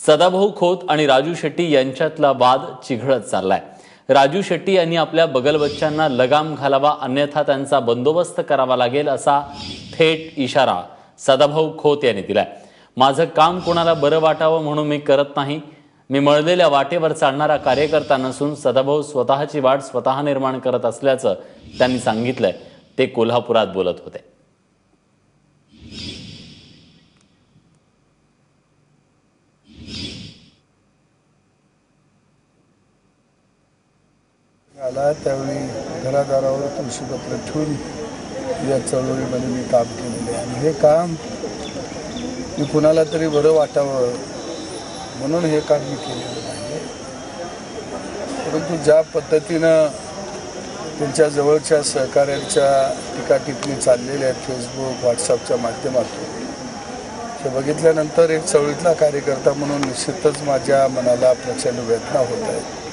सदाभाऊ खोत आणि राजू शेट्टी यांच्यातला वाद चिघळत चाललाय। राजू शेट्टी यांनी आपल्या बगलबच्च्यांना लगाम घालावा, अन्यथा त्यांचा बंदोबस्त करावा लागेल असा थेट इशारा सदाभाऊ खोत यांनी दिलाय। माझं काम कोणाला बरं वाटावं म्हणून मी करत नाही। मी मळलेल्या वाटेवर चालणारा कार्यकर्ता नसून सदाभाऊ स्वतःची वाट स्वतः निर्माण करत असल्याचं त्यांनी सांगितलंय। ते कोल्हापुरात बोलत होते। आला त्यावेळी घरादारावर तुळशीपत्र ठेवून या चळवळीमध्ये मी काम केलेले आहे आणि हे काम मी कुणाला तरी बरं वाटावं म्हणून हे काम मी केलेलं नाही। परंतु ज्या पद्धतीनं त्यांच्या जवळच्या सहकाऱ्यांच्या टीकाटिप्पणी चाललेल्या आहेत फेसबुक व्हॉट्सअपच्या माध्यमातून, हे बघितल्यानंतर एक चळवळीतला कार्यकर्ता म्हणून निश्चितच माझ्या मनाला प्रचंड वेदना होत आहे।